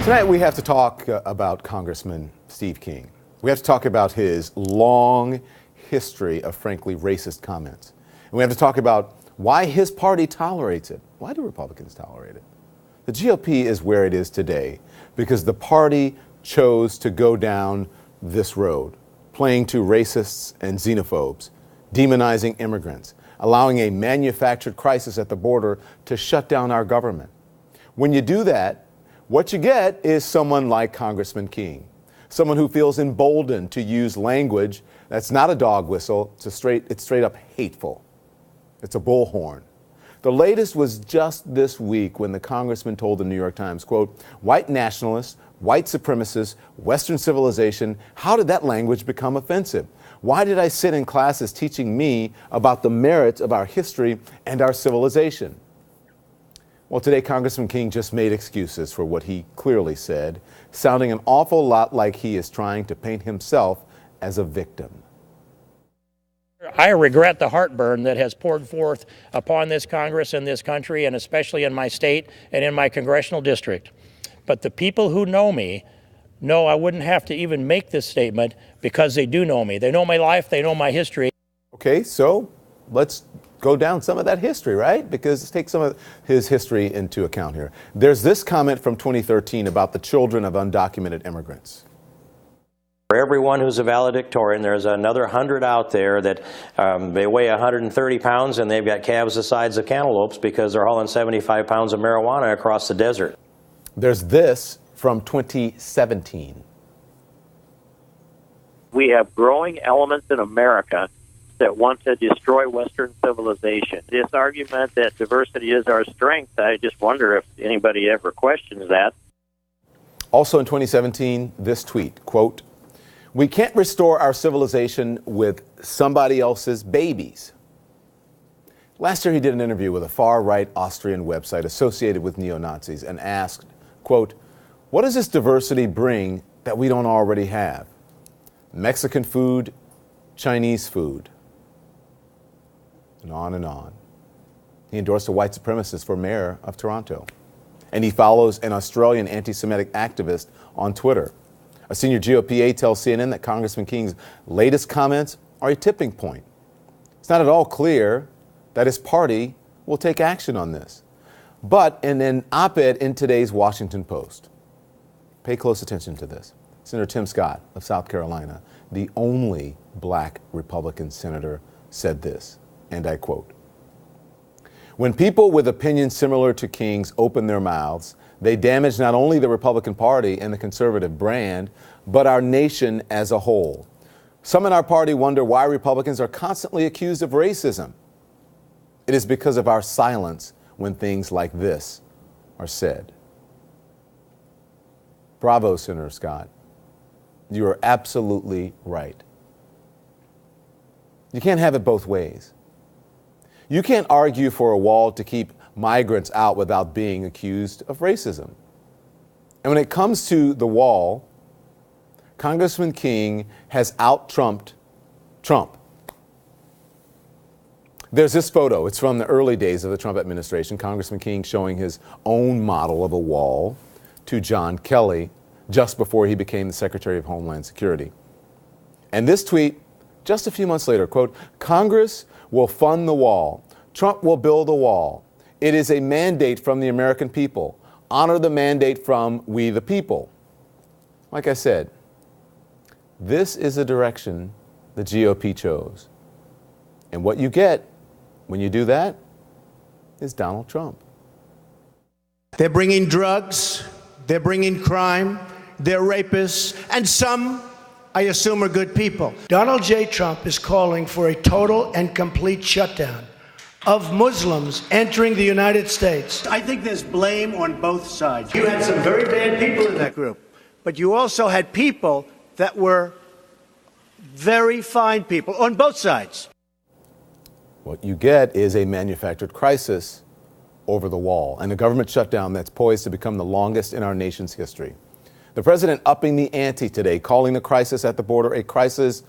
Tonight we have to talk about Congressman Steve King. We have to talk about his long history of frankly racist comments. And we have to talk about why his party tolerates it. Why do Republicans tolerate it? The GOP is where it is today because the party chose to go down this road, playing to racists and xenophobes, demonizing immigrants, allowing a manufactured crisis at the border to shut down our government. When you do that, what you get is someone like Congressman King, someone who feels emboldened to use language that's not a dog whistle, it's straight up hateful. It's a bullhorn. The latest was just this week when the congressman told the New York Times, quote, "White nationalists, white supremacists, Western civilization, how did that language become offensive? Why did I sit in classes teaching me about the merits of our history and our civilization?" Well, today, Congressman King just made excuses for what he clearly said, sounding an awful lot like he is trying to paint himself as a victim. I regret the heartburn that has poured forth upon this Congress and this country, and especially in my state and in my congressional district. But the people who know me know I wouldn't have to even make this statement because they do know me. They know my life, they know my history. Okay, so let's go down some of that history, right? Because let's take some of his history into account here. There's this comment from 2013 about the children of undocumented immigrants. For everyone who's a valedictorian, there's another 100 out there that they weigh 130 pounds and they've got calves the size of cantaloupes because they're hauling 75 pounds of marijuana across the desert. There's this from 2017. We have growing elements in America that want to destroy Western civilization. This argument that diversity is our strength, I just wonder if anybody ever questions that. Also in 2017, this tweet, quote, "We can't restore our civilization with somebody else's babies." Last year, he did an interview with a far-right Austrian website associated with neo-Nazis and asked, quote, "What does this diversity bring that we don't already have? Mexican food, Chinese food," and on and on. He endorsed a white supremacist for mayor of Toronto. And he follows an Australian anti-Semitic activist on Twitter. A senior GOP aide tells CNN that Congressman King's latest comments are a tipping point. It's not at all clear that his party will take action on this. But in an op-ed in today's Washington Post, pay close attention to this. Senator Tim Scott of South Carolina, the only black Republican senator, said this, and I quote, "When people with opinions similar to King's open their mouths, they damage not only the Republican Party and the conservative brand, but our nation as a whole. Some in our party wonder why Republicans are constantly accused of racism. It is because of our silence when things like this are said." Bravo, Senator Scott. You are absolutely right. You can't have it both ways. You can't argue for a wall to keep migrants out without being accused of racism. And when it comes to the wall, Congressman King has out-Trumped Trump. There's this photo. It's from the early days of the Trump administration. Congressman King showing his own model of a wall to John Kelly just before he became the Secretary of Homeland Security. And this tweet, just a few months later, quote, "Congress will fund the wall. Trump will build a wall. It is a mandate from the American people. Honor the mandate from we the people." Like I said, this is a direction the GOP chose. And what you get when you do that is Donald Trump. They're bringing drugs, they're bringing crime, they're rapists, and some, I assume, are good people. Donald J. Trump is calling for a total and complete shutdown of Muslims entering the United States. I think there's blame on both sides. You had some very bad people in that group, but you also had people that were very fine people on both sides. What you get is a manufactured crisis over the wall and a government shutdown that's poised to become the longest in our nation's history. The president upping the ante today, calling the crisis at the border a crisis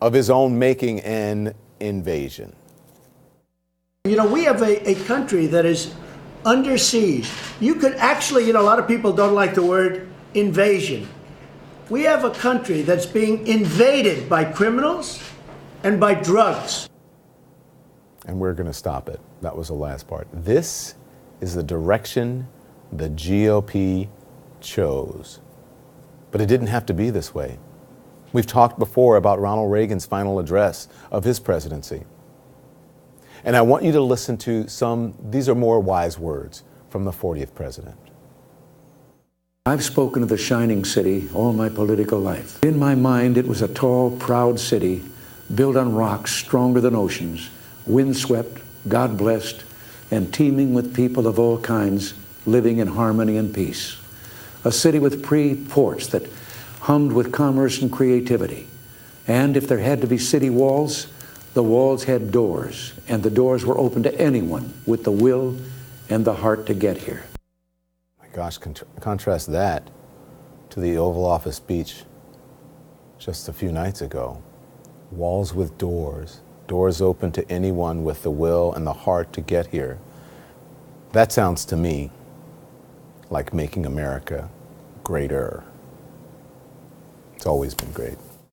of his own making, an invasion. You know, we have a country that is under siege. You could actually, a lot of people don't like the word invasion. We have a country that's being invaded by criminals and by drugs. And we're going to stop it. That was the last part. This is the direction the GOP chose. But it didn't have to be this way. We've talked before about Ronald Reagan's final address of his presidency. And I want you to listen to these are more wise words from the 40th president. I've spoken of the shining city all my political life. In my mind, it was a tall, proud city built on rocks stronger than oceans, windswept, God-blessed, and teeming with people of all kinds living in harmony and peace. A city with free ports that hummed with commerce and creativity. And if there had to be city walls, the walls had doors, and the doors were open to anyone with the will and the heart to get here. My gosh, contrast that to the Oval Office speech just a few nights ago. Walls with doors, doors open to anyone with the will and the heart to get here. That sounds to me like making America greater. It's always been great.